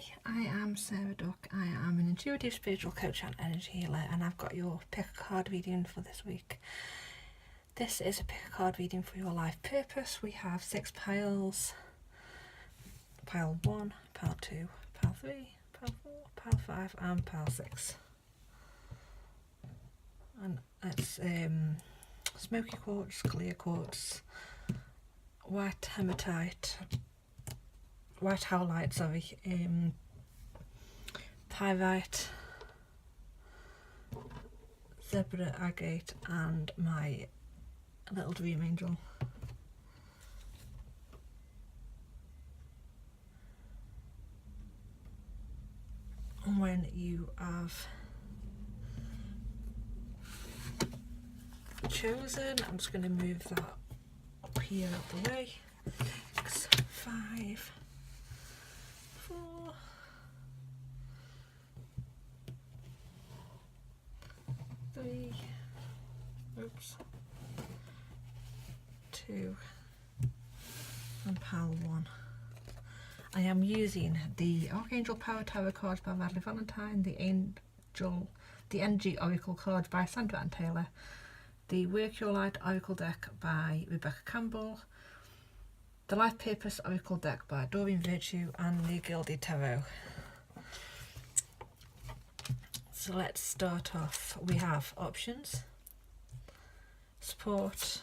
Hi, I am Sarah Duck. I am an intuitive spiritual coach and energy healer, and I've got your pick a card reading for this week. This is a pick a card reading for your life purpose. We have 6 piles. Pile 1, pile 2, pile 3, pile 4, pile 5 and pile 6. And it's smoky quartz, clear quartz, white hematite, white howlite, sorry, pyrite, zebra agate, and my little dream angel. And when you have chosen, I'm just going to move that up here out the way. 6, 5, 4, 3, oops, 2, and pile 1. I am using the Archangel Power Tarot cards by Madeleine Valentine, the Energy Oracle cards by Sandra Ann Taylor, the Work Your Light Oracle deck by Rebecca Campbell, the Life Purpose Oracle deck by Doreen Virtue, and the Gilded Tarot. So let's start off. We have options, support,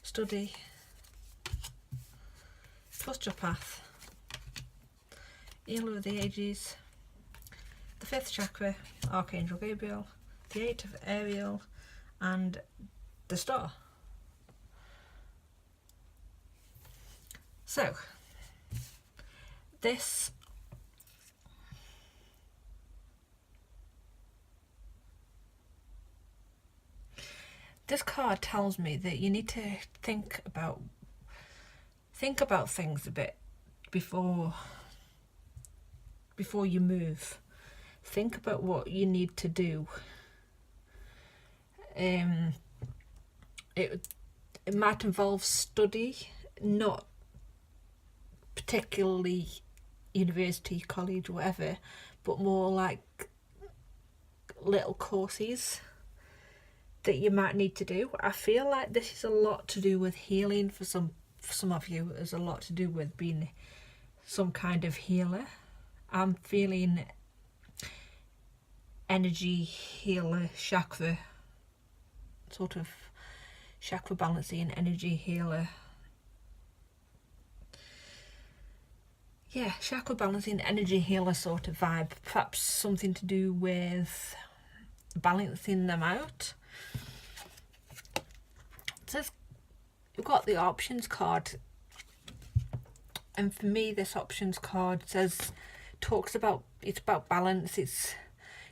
study, trust your path, healer of the ages, the 5th chakra, Archangel Gabriel, the 8th of Ariel, and the star. So this card tells me that you need to think about things a bit before you move. Think about what you need to do. It might involve study, not particularly university, college, whatever, but more like little courses that you might need to do. I feel like this is a lot to do with healing for some of you. There's a lot to do with being some kind of healer. I'm feeling energy healer, chakra, sort of chakra balancing, energy healer. Yeah, chakra balancing, energy healer sort of vibe. Perhaps something to do with balancing them out. It says you've got the options card, and for me this options card talks about, it's about balance. It's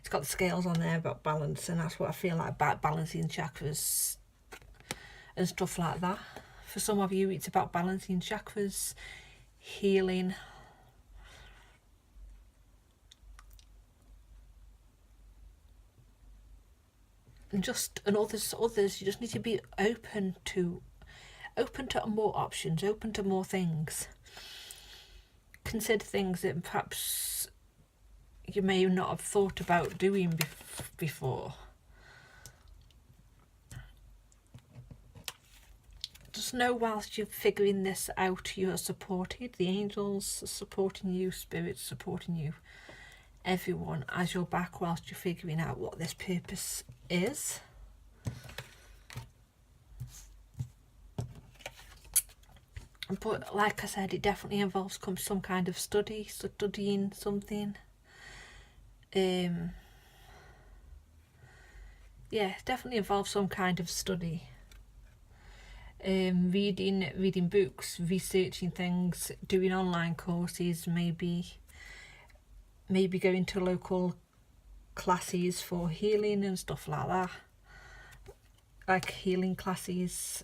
got the scales on there about balance, and that's what I feel like about balancing chakras and stuff like that. For some of you it's about balancing chakras, healing. And others you just need to be open to more options, open to more things. Consider things that perhaps you may not have thought about doing before. Just know whilst you're figuring this out, you are supported. The angels are supporting you, spirits supporting you, everyone as your back whilst you're figuring out what this purpose is. But like I said, it definitely involves some kind of studying something. Yeah, definitely involves some kind of study. Reading books, researching things, doing online courses, maybe going to local classes for healing and stuff like that, like healing classes,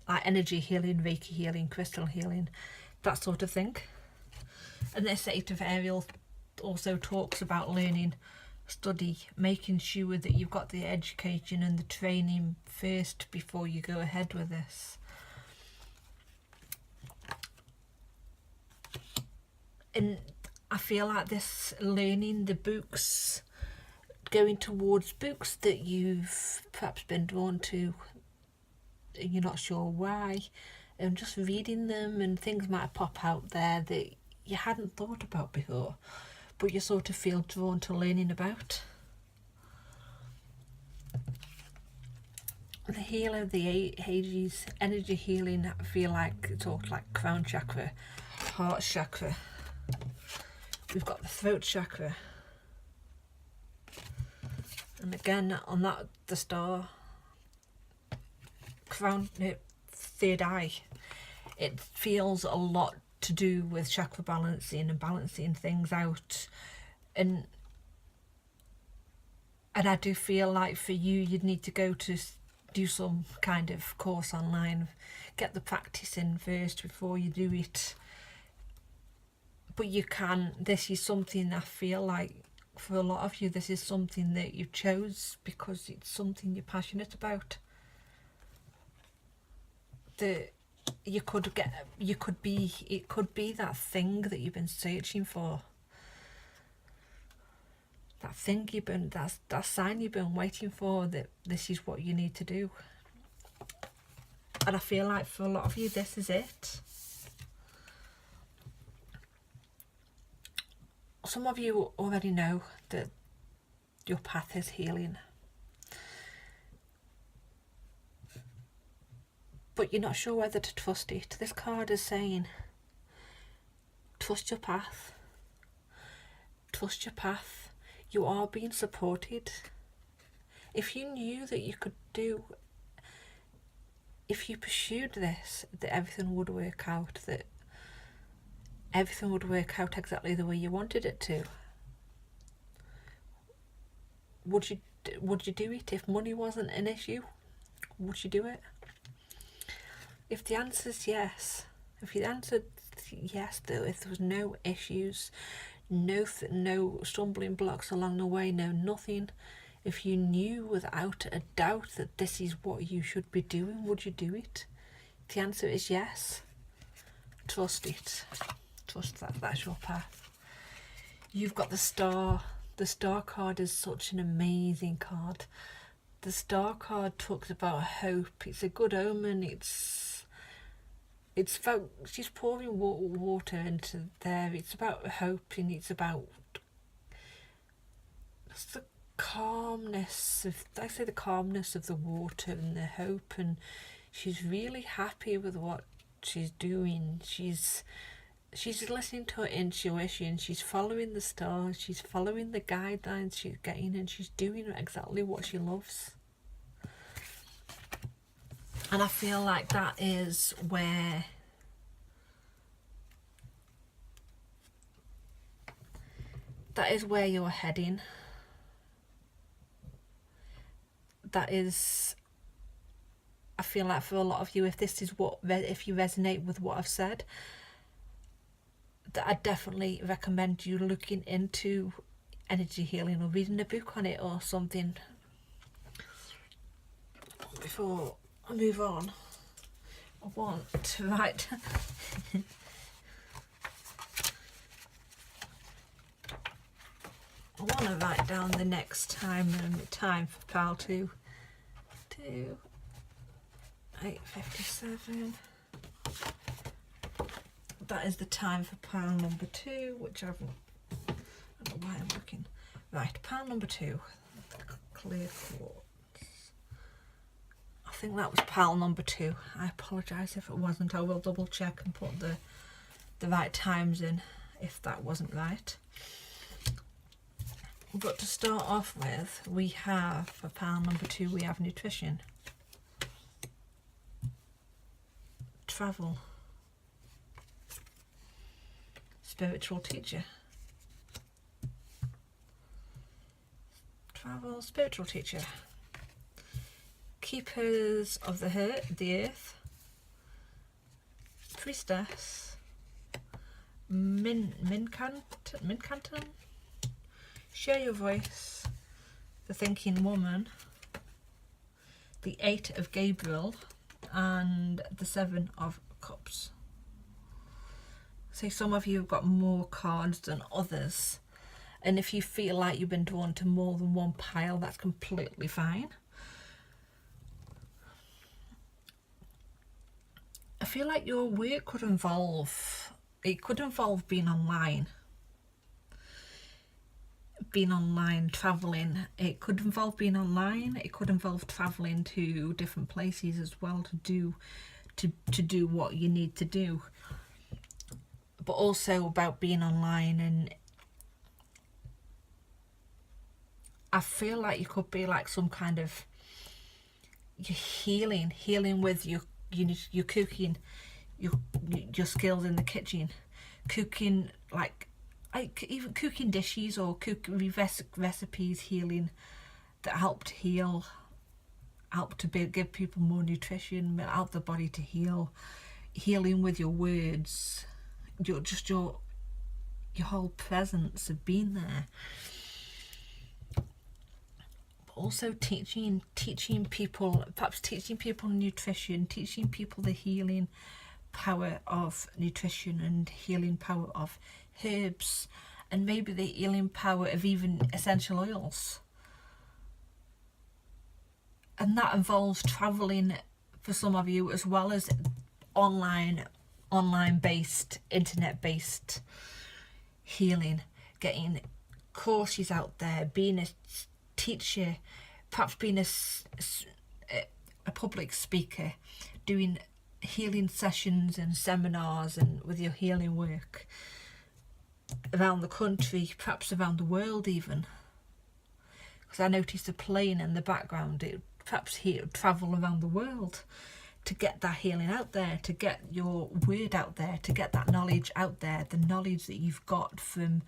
like energy healing, Reiki healing, crystal healing, that sort of thing. And this 8th of Ariel also talks about learning, study, making sure that you've got the education and the training first before you go ahead with this. And I feel like this learning the books, going towards books that you've perhaps been drawn to and you're not sure why, and just reading them, and things might pop out there that you hadn't thought about before, but you sort of feel drawn to learning about. The heal of the Aries, energy healing, I feel like it's all like crown chakra, heart chakra. We've got the throat chakra. And again, on that, the star, crown, third eye. It feels a lot to do with chakra balancing and balancing things out. And I do feel like for you, you'd need to go to do some kind of course online, get the practice in first before you do it. But you can, this is something I feel like for a lot of you, this is something that you chose because it's something you're passionate about. That it could be that thing that you've been searching for. That thing that sign you've been waiting for, that this is what you need to do. And I feel like for a lot of you, this is it. Some of you already know that your path is healing. But you're not sure whether to trust it. This card is saying, trust your path. Trust your path. You are being supported. If you knew that you could do, if you pursued this, that everything would work out, that everything would work out exactly the way you wanted it to, would you do it? If money wasn't an issue, would you do it? If the answer is yes, if you answered yes, though, if there was no issues, no stumbling blocks along the way, no nothing, if you knew without a doubt that this is what you should be doing, would you do it? The answer is yes. Trust it. Trust that that's your path. You've got the star. The star card is such an amazing card. The star card talks about hope. It's a good omen. It's about, she's pouring water into there. It's about hope, and it's about the calmness of, I say, the calmness of the water and the hope, and she's really happy with what she's doing. She's listening to her intuition. She's following the stars. She's following the guidelines she's getting, and she's doing exactly what she loves. And I feel like that is where you're heading. That is, I feel like for a lot of you, if you resonate with what I've said, that I definitely recommend you looking into energy healing or reading a book on it or something. Before I move on, I want to write down the next time for pile 2 to 8:57. That is the time for pile number 2, which I don't know why I'm looking. Right, pile number 2, clear quartz. I think that was pile number 2. I apologise if it wasn't. I will double check and put the right times in if that wasn't right. But to start off with, we have, for pile number 2, we have nutrition, travel, spiritual teacher, travel, spiritual teacher, keepers of the earth, priestess, Mincanton, share your voice, the thinking woman, the 8 of Gabriel, and the 7 of Cups. So some of you have got more cards than others. And if you feel like you've been drawn to more than one pile, that's completely fine. I feel like your work could involve, it could involve being online, traveling. It could involve being online. It could involve traveling to different places as well to do what you need to do. But also about being online, and I feel like you could be like some kind of, you're healing with your cooking, your skills in the kitchen, cooking like even cooking dishes or cooking recipes, healing that help to heal, give people more nutrition, help the body to heal, healing with your words, your whole presence of being there. Also teaching people, perhaps teaching people nutrition, teaching people the healing power of nutrition and healing power of herbs, and maybe the healing power of even essential oils. And that involves travelling for some of you, as well as online based, internet based healing, getting courses out there, being a teacher, perhaps being a public speaker, doing healing sessions and seminars and with your healing work around the country, perhaps around the world even. Because I noticed a plane in the background. It perhaps travel around the world to get that healing out there, to get your word out there, to get that knowledge out there, the knowledge that you've got from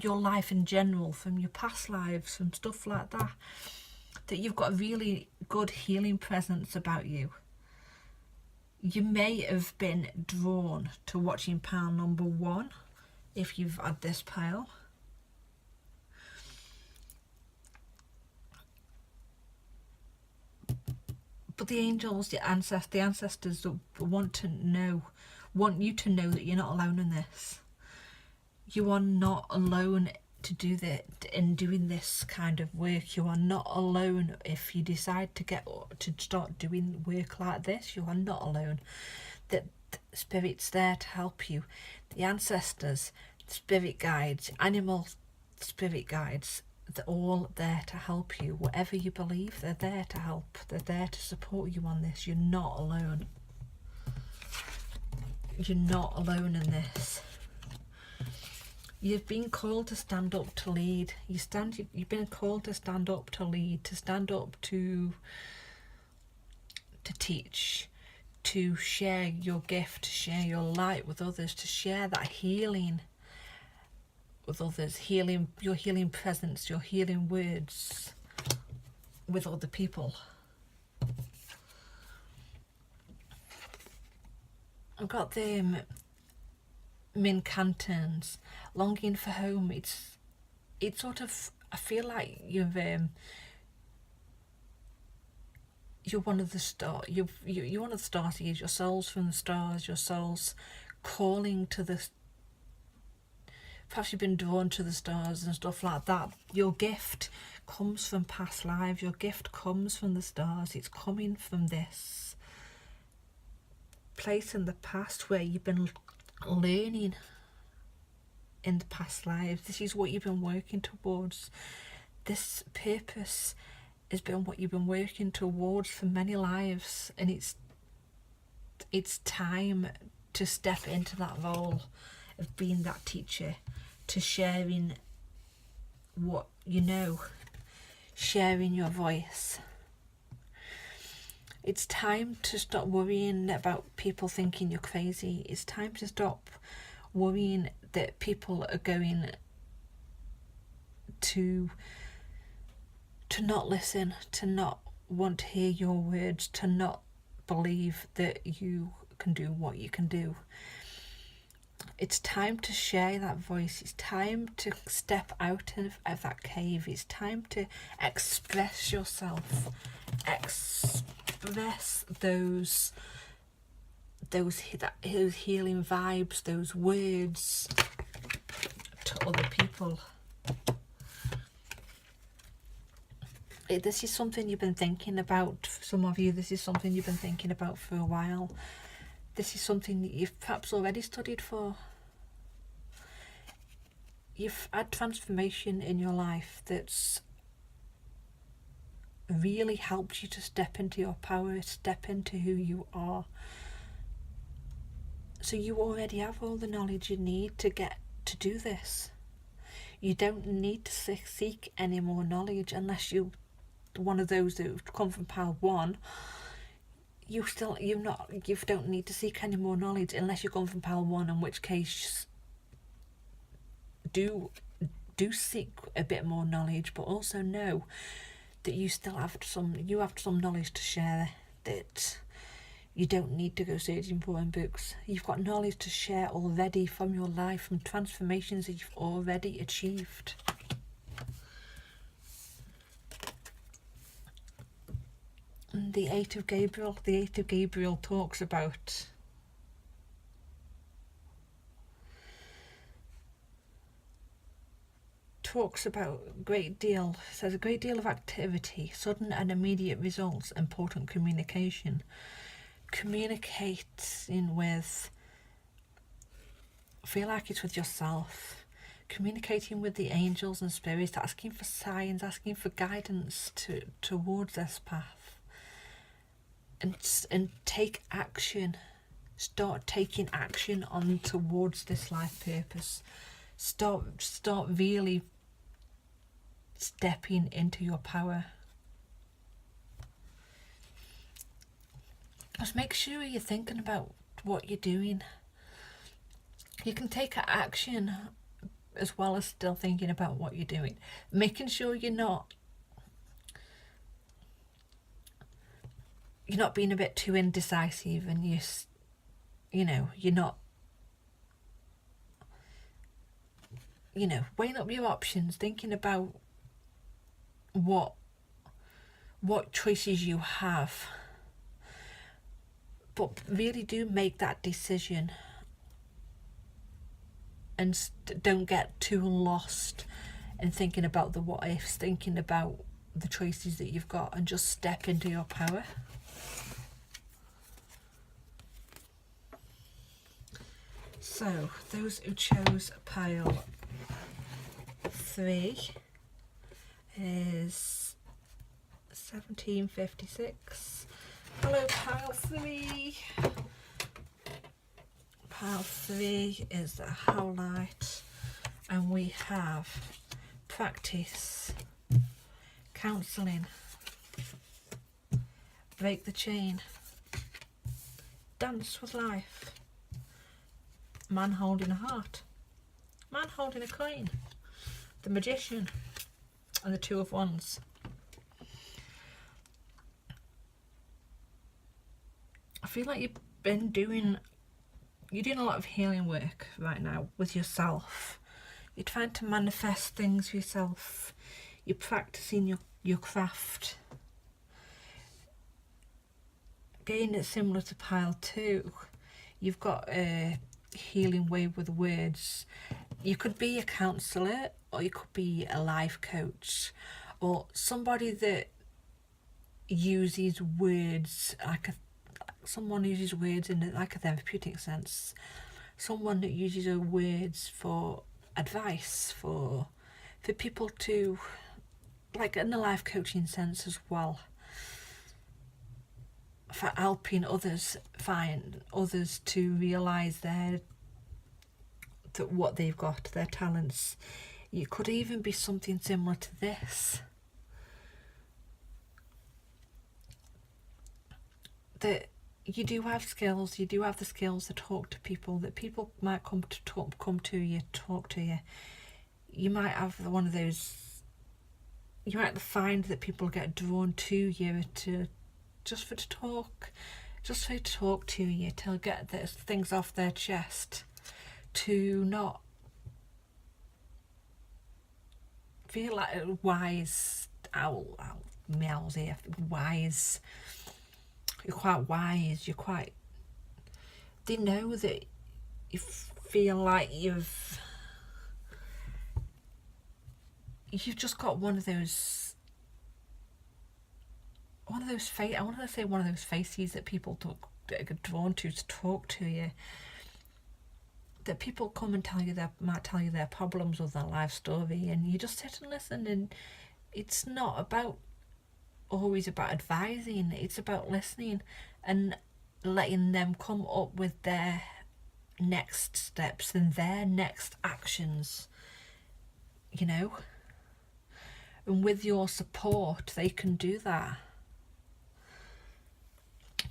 your life in general, from your past lives, from stuff like that, that you've got a really good healing presence about you. You may have been drawn to watching pile number 1 if you've had this pile. But the angels, the ancestors that want you to know that you're not alone in this. You are not alone in doing this kind of work. You are not alone if you decide to start doing work like this. You are not alone. The spirit's there to help you. The ancestors, spirit guides, animal spirit guides, they're all there to help you. Whatever you believe, they're there to help. They're there to support you on this. You're not alone. You're not alone in this. You've been called to stand up to lead. You've been called to stand up to lead, to stand up to teach, to share your gift, to share your light with others, to share that healing with others, your healing presence, your healing words with other people. I've got the Mincanterns, longing for home. It's sort of, I feel like you're one of the stars. You're one of the starseeds. Your soul's from the stars. Your soul's calling to the. Perhaps you've been drawn to the stars and stuff like that. Your gift comes from past lives. Your gift comes from the stars. It's coming from this place in the past where you've been learning in the past lives. This is what you've been working towards. This purpose has been what you've been working towards for many lives, and it's time to step into that role of being that teacher, to sharing what you know, sharing your voice. It's time to stop worrying about people thinking you're crazy. It's time to stop worrying that people are going to not listen, to not want to hear your words, to not believe that you can do what you can do. It's time to share that voice. It's time to step out of that cave. It's time to express yourself. Express those those healing vibes, those words to other people. This is something you've been thinking about. For some of you, this is something you've been thinking about for a while. This is something that you've perhaps already studied for. You've had transformation in your life that's really helped you to step into your power, step into who you are. So you already have all the knowledge you need to get to do this. You don't need to seek any more knowledge unless you're one of those that come from pile 1. You don't need to seek any more knowledge unless you come from pile 1, in which case do seek a bit more knowledge, but also know that you still have some knowledge to share, that you don't need to go searching for in books. You've got knowledge to share already from your life, from transformations that you've already achieved. And the Eight of Gabriel talks about says a great deal of activity, sudden and immediate results, important communication. Communicating with, feel like it's with yourself, communicating with the angels and spirits, asking for signs, asking for guidance towards this path, and take action. Start taking action on towards this life purpose. Start really stepping into your power. Just make sure you're thinking about what you're doing. You can take action as well as still thinking about what you're doing. Making sure you're not being a bit too indecisive, and you're not weighing up your options, thinking about what choices you have. But really do make that decision, and don't get too lost in thinking about the what ifs, thinking about the choices that you've got, and just step into your power. So those who chose pile 3 is 1756. Hello, pile 3. Pile 3 is the Howlite, and we have practice, counselling, break the chain, dance with life, man holding a heart, man holding a coin, the Magician, and the Two of Wands. I feel like you're doing a lot of healing work right now with yourself. You're trying to manifest things for yourself. You're practicing your craft. Again, it's similar to pile 2. You've got a healing way with words. You could be a counsellor, or you could be a life coach, or somebody that uses words someone uses words in like a therapeutic sense. Someone that uses her words for advice, for people to, like in a life coaching sense as well, for helping others to realise that what they've got, their talents. You could even be something similar to this. That you do have skills, you do have the skills to talk to people, that people might come to talk to you. You might have one of those, you might find that people get drawn to you just to talk to you, to get those things off their chest, to not feel like a wise owl meows here, wise. You're quite wise, you're quite they know that you feel like you've just got one of those I want to say one of those faces that people that are drawn to talk to you. That people come and might tell you their problems or their life story, and you just sit and listen. And it's not always about advising. It's about listening and letting them come up with their next steps and their next actions. You know, and with your support, they can do that.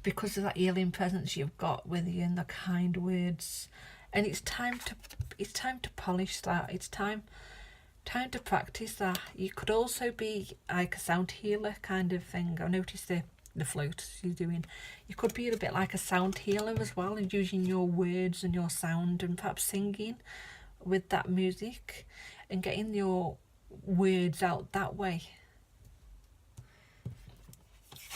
Because of that healing presence you've got with you and the kind words. And it's time to polish that. It's time to practice that. You could also be like a sound healer kind of thing. I noticed the float you're doing. You could be a bit like a sound healer as well, and using your words and your sound and perhaps singing with that music and getting your words out that way.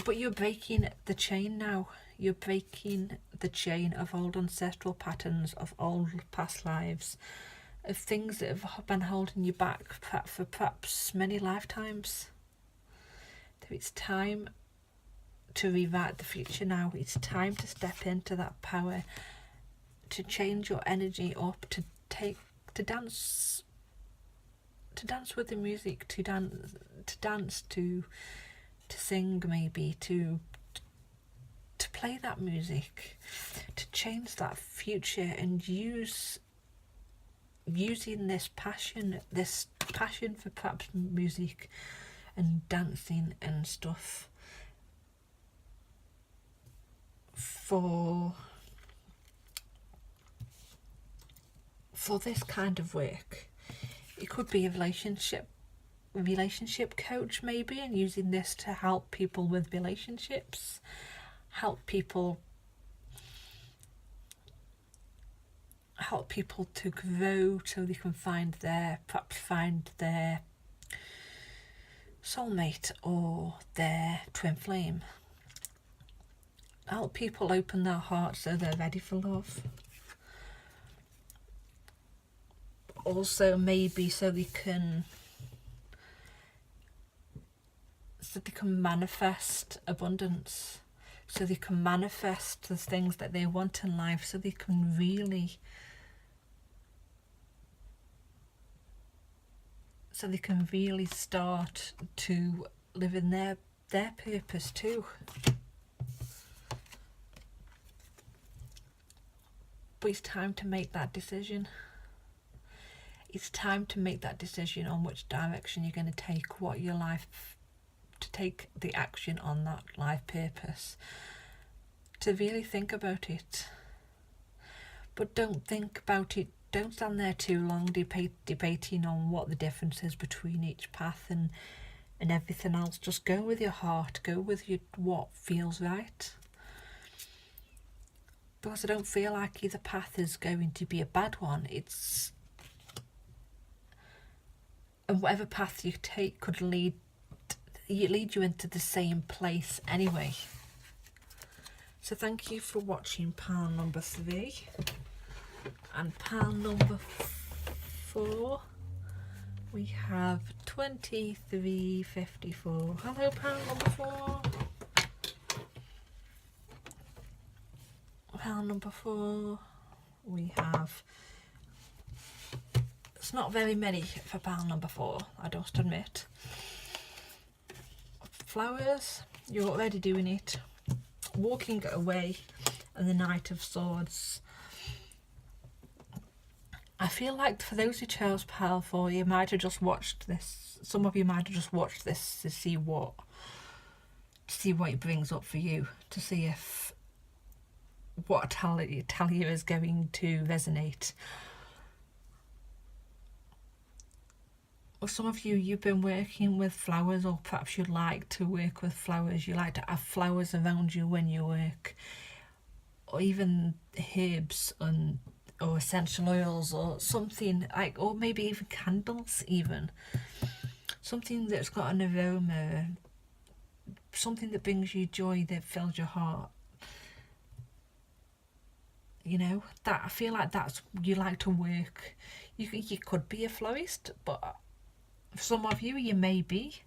But you're breaking the chain now. You're breaking the chain of old ancestral patterns, of old past lives, of things that have been holding you back for perhaps many lifetimes. So it's time to rewrite the future now. It's time to step into that power, to change your energy up, to dance with the music, to sing, maybe to play that music, to change that future, and using this passion for perhaps music and dancing and stuff for this kind of work. It could be a relationship coach maybe, and using this to help people with relationships, help people to grow so they can find their soulmate or their twin flame. Help people open their hearts so they're ready for love. Also maybe so they can manifest abundance, so they can manifest the things that they want in life, so they can really start to live in their purpose too. But it's time to make that decision. It's time to make that decision on which direction you're going to take, what your life, to take the action on that life purpose, to really think about it. But don't think about it, don't stand there too long debating on what the difference is between each path and everything else. Just go with your heart, go with what feels right. Because I don't feel like either path is going to be a bad one. And whatever path you take could lead you into the same place anyway. So thank you for watching pile number 3. And pile number 4, we have 2354. Hello, pile number 4. Pile number 4, we have, it's not very many for pile number 4, I must admit. Flowers, you're already doing it. Walking away, and the Knight of Swords. I feel like for those who chose pile 4, you might have just watched this. Some of you might have just watched this to see what it brings up for you, to see if what I tell you is going to resonate. Or some of you, you've been working with flowers, or perhaps you'd like to work with flowers. You like to have flowers around you when you work, or even herbs or essential oils, or something like, or maybe even candles, even something that's got an aroma, something that brings you joy, that fills your heart. you know, that I feel like that's, you like to work. You could be a florist, but for some of you, you may be.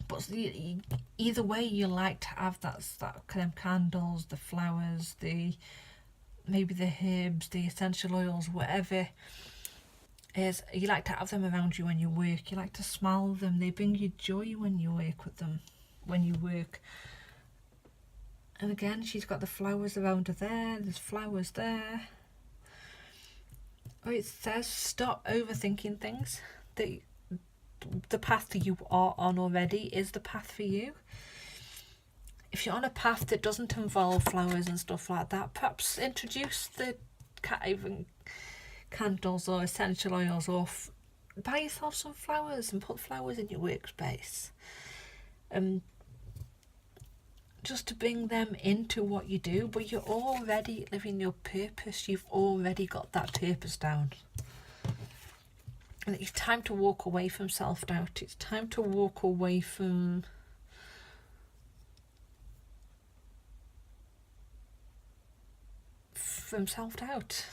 But either way, you like to have that them candles, the flowers, maybe the herbs, the essential oils, whatever is, you like to have them around you when you work. You like to smell them. They bring you joy when you work with them, when you work. And again, she's got the flowers around her there. There's flowers there. Oh, it says stop overthinking things. The path that you are on already is the path for you. If you're on a path that doesn't involve flowers and stuff like that, perhaps introduce the even candles or essential oils, or buy yourself some flowers and put flowers in your workspace. Just to bring them into what you do, but you're already living your purpose. You've already got that purpose down. And it's time to walk away from self-doubt. It's time to walk away from self-doubt.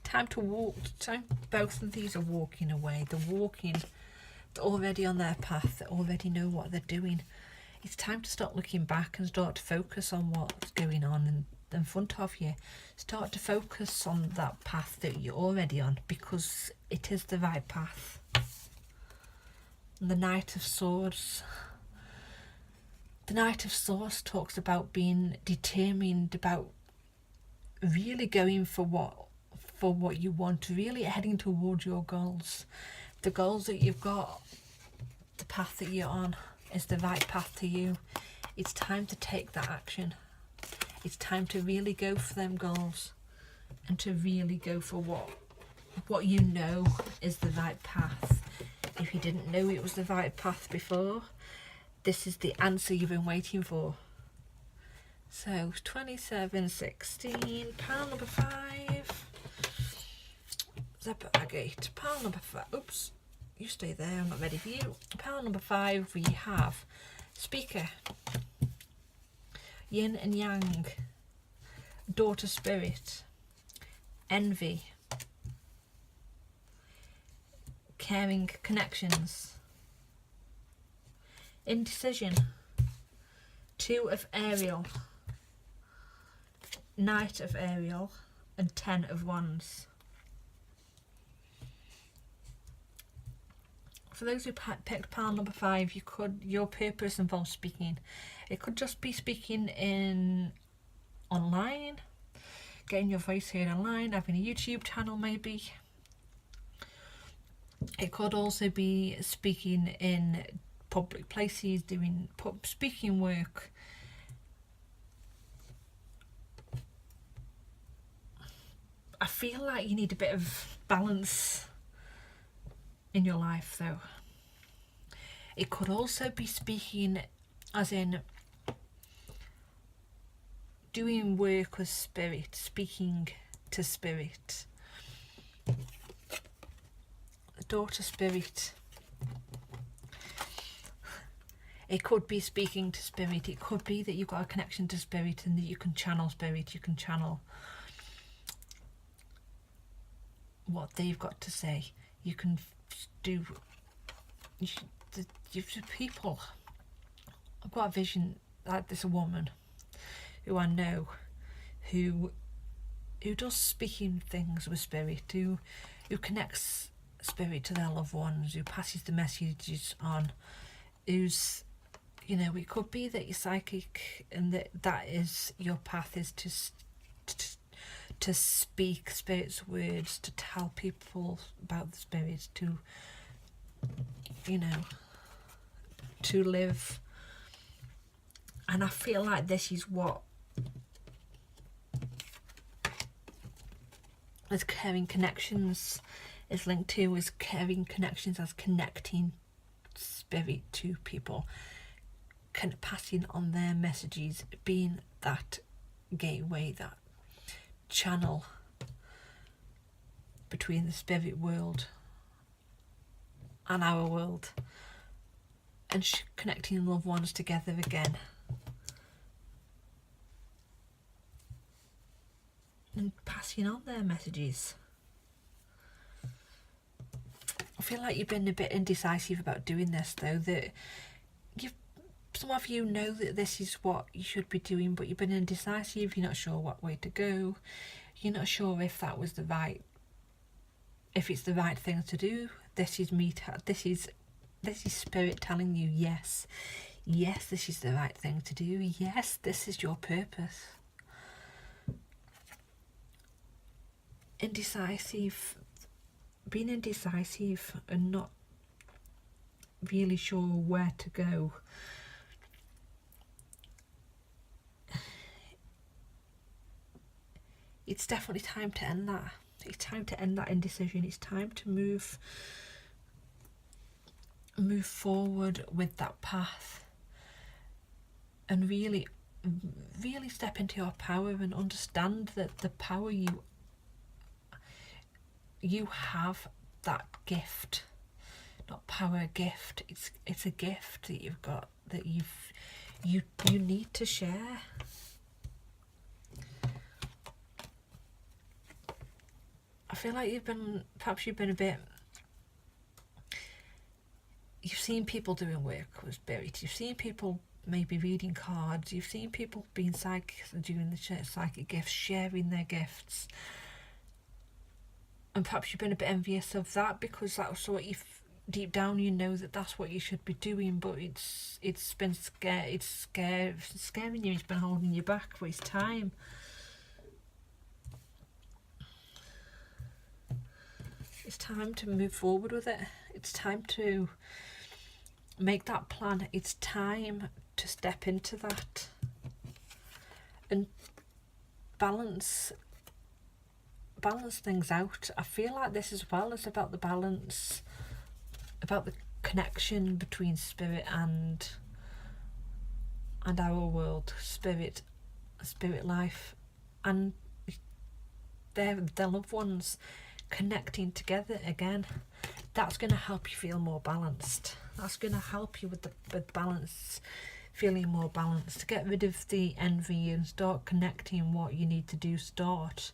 Time to walk. Both of these are walking away. They're already on their path. They already know what they're doing. It's time to start looking back and start to focus on what's going on in front of you. Start to focus on that path that you're already on, because it is the right path. And the Knight of Swords. The Knight of Swords talks about being determined, about really going for what you want, really heading towards your goals. The goals that you've got, the path that you're on is the right path to you. It's time to take that action. It's time to really go for them goals, and to really go for what you know is the right path. If you didn't know it was the right path before, this is the answer you've been waiting for. So 2716, pile number 5. Zebra agate, pile number 5. Oops, you stay there, I'm not ready for you. Pile number 5, we have Speaker, Yin and Yang, Daughter Spirit, Envy, Caring Connections, Indecision, 2 of Ariel, Knight of Ariel, and 10 of Wands. For those who picked pile number 5, your purpose involves speaking. It could just be speaking online, getting your voice heard online, having a YouTube channel maybe. It could also be speaking in public places, doing speaking work. I feel like you need a bit of balance in your life though. It could also be speaking as in doing work with spirit, speaking to spirit. Daughter Spirit. It could be speaking to spirit. It could be that you've got a connection to spirit and that you can channel spirit. You can channel what they've got to say. You can do people. I've got a vision like this woman who I know who does speaking things with spirit, who connects spirit to their loved ones, who passes the messages on, who's, you know, it could be that you're psychic and that is your path, is to speak spirit's words, to tell people about the spirits, to, you know, to live. And I feel like this is what as Caring Connections is linked to, is Caring Connections as connecting spirit to people, passing on their messages, being that gateway, that channel between the spirit world and our world, and connecting loved ones together again. and passing on their messages. I feel like you've been a bit indecisive about doing this though, that some of you know that this is what you should be doing, but you've been indecisive, you're not sure what way to go, you're not sure if that was if it's the right thing to do. This is spirit telling you yes, this is the right thing to do, yes, this is your purpose. Being indecisive and not really sure where to go. It's definitely time to end that. It's time to end that indecision. It's time to move forward with that path and really step into your power and understand that the power you have, that gift, not power, gift. It's a gift that you've got, that you need to share. I feel like you've been a bit, you've seen people doing work with spirit, you've seen people maybe reading cards, you've seen people being psychics and doing the psychic gifts, sharing their gifts, and perhaps you've been a bit envious of that because that's what deep down you know that that's what you should be doing, but it's been scaring you, it's been holding you back, but it's time. It's time to move forward with it. It's time to make that plan. It's time to step into that and balance things out. I feel like this as well is about the balance, about the connection between spirit and our world, spirit life, and their loved ones connecting together again. That's going to help you feel more balanced. That's going to help you with balance, feeling more balanced, to get rid of the envy and start connecting what you need to do. Start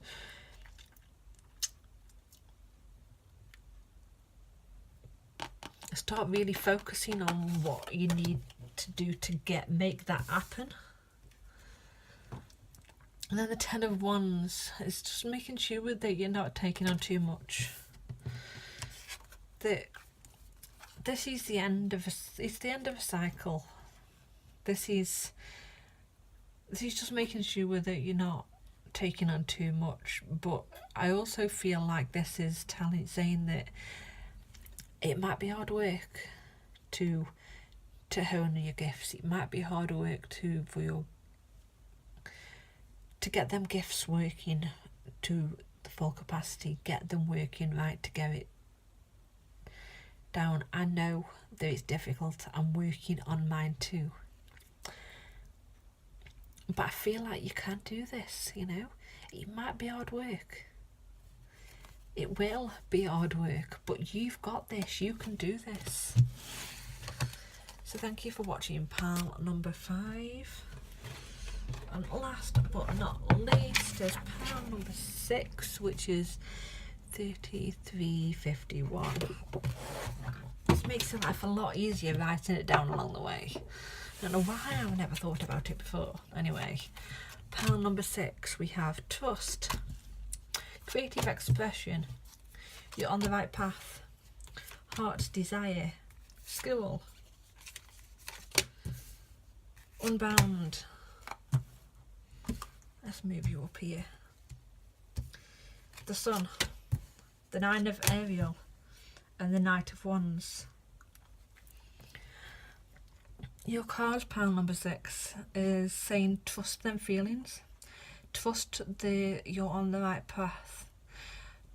really focusing on what you need to do to make that happen. And then the 10 of Wands is just making sure that you're not taking on too much. That this is the end of a cycle. This is just making sure that you're not taking on too much. But I also feel like this is saying that it might be hard work to hone your gifts. It might be hard work to get them gifts working to the full capacity, get them working right, to get it down. I know that it's difficult. I'm working on mine too. But I feel like you can do this, you know. It might be hard work. It will be hard work, but you've got this. You can do this. So thank you for watching pile number 5. And last but not least is pile number 6, which is 3351. This makes life a lot easier writing it down along the way. I don't know why I've never thought about it before. Anyway, pile number 6, we have trust, creative expression, you're on the right path, heart's desire, school, unbound. Let's move you up here. The Sun, the 9 of Ariel, and the Knight of Wands. Your card, pile number 6, is saying trust them feelings. Trust you're on the right path.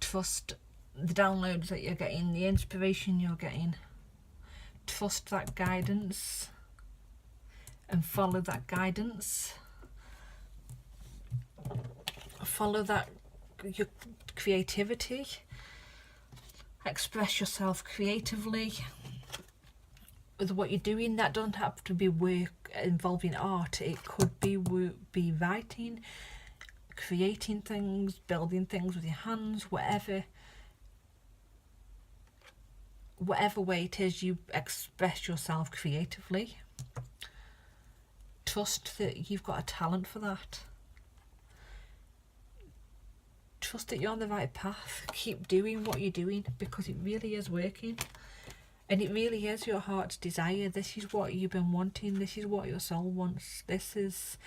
Trust the downloads that you're getting, the inspiration you're getting. Trust that guidance and follow that guidance. Follow your creativity. Express yourself creatively with what you're doing. That don't have to be work involving art. It could be writing, creating things, building things with your hands, whatever way it is you express yourself creatively. Trust that you've got a talent for that. Trust that you're on the right path. Keep doing what you're doing, because it really is working. And it really is your heart's desire. This is what you've been wanting. This is what your soul wants. This is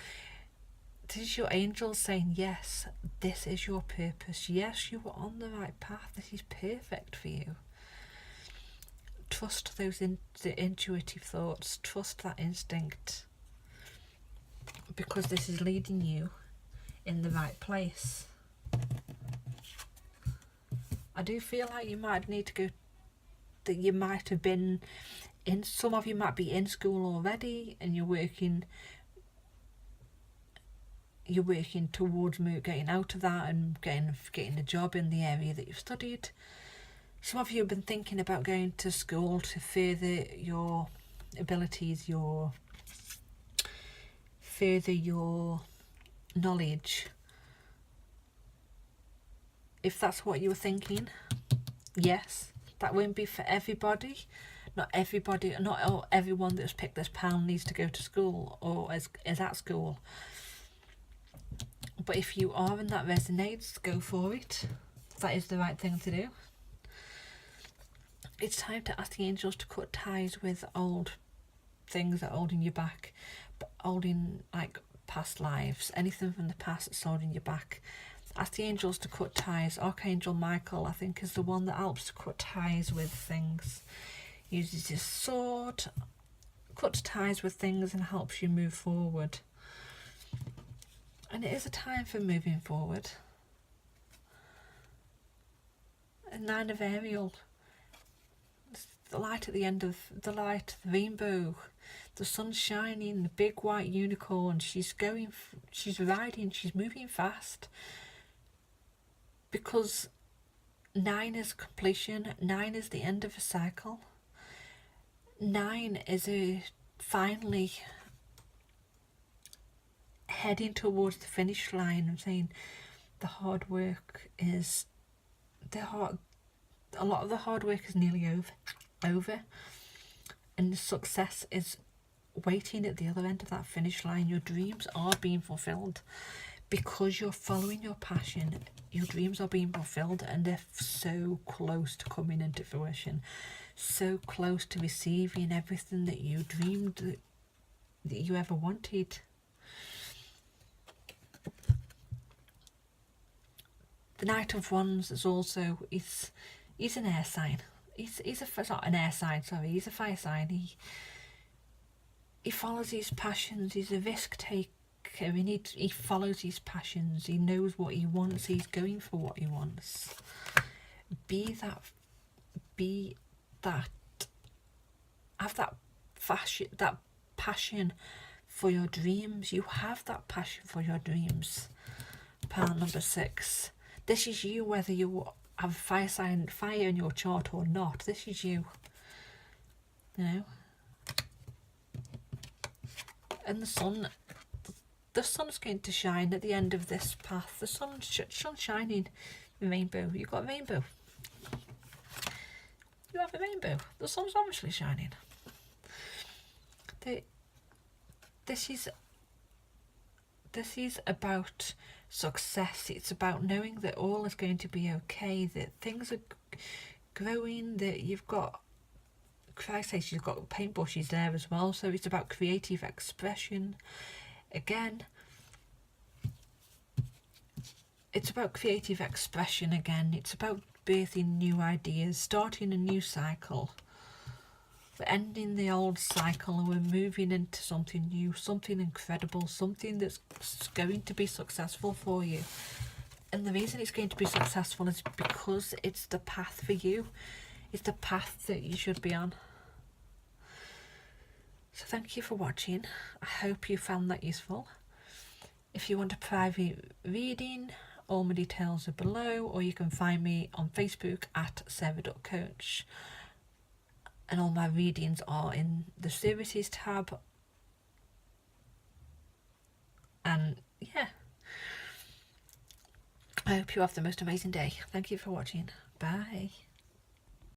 your angels saying, yes, this is your purpose. Yes, you are on the right path. This is perfect for you. Trust those the intuitive thoughts. Trust that instinct. Because this is leading you in the right place. I do feel like you might need to go, that you might have been in, some of you might be in school already and you're working towards getting out of that and getting a job in the area that you've studied. Some of you have been thinking about going to school to further your abilities, further your knowledge. If that's what you were thinking, yes, that won't be for everybody. Not everyone that's picked this path needs to go to school or is at school. But if you are and that resonates, go for it. That is the right thing to do. It's time to ask the angels to cut ties with old things that are holding you back, holding like past lives, anything from the past that's holding you back. Ask the angels to cut ties. Archangel Michael, I think, is the one that helps to cut ties with things. Uses his sword, cuts ties with things and helps you move forward. And it is a time for moving forward. A 9 of Ariel. The light at the end of the rainbow. The sun's shining, the big white unicorn. She's riding, she's moving fast. Because 9 is completion, 9 is the end of a cycle. 9 is finally heading towards the finish line. I'm saying the hard work is a lot of the hard work is nearly over, and the success is waiting at the other end of that finish line. Your dreams are being fulfilled because you're following your passion. Your dreams are being fulfilled, and they're so close to coming into fruition, so close to receiving everything that you dreamed that you ever wanted. The Knight of Wands is also, he's an air sign. He's not an air sign, sorry, he's a fire sign. He follows his passions, he's a risk taker, and he follows his passions, he knows what he wants, he's going for what he wants. Have that passion for your dreams. You have that passion for your dreams. Pile number 6. This is you, whether you have fire in your chart or not. This is you. You know? And the sun's going to shine at the end of this path. The sun's shining. The rainbow. You've got a rainbow. You have a rainbow. The sun's obviously shining. This is about success. It's about knowing that all is going to be okay, that things are growing, that you've got, Christ says you've got paintbrushes there as well. So it's about creative expression. Again, it's about creative expression again. It's about birthing new ideas, starting a new cycle. We're ending the old cycle and we're moving into something new, something incredible, something that's going to be successful for you. And the reason it's going to be successful is because it's the path for you. It's the path that you should be on. So thank you for watching. I hope you found that useful. If you want a private reading, all my details are below, or you can find me on Facebook at Sarah.coach. And all my readings are in the services tab. And yeah, I hope you have the most amazing day. Thank you for watching. Bye.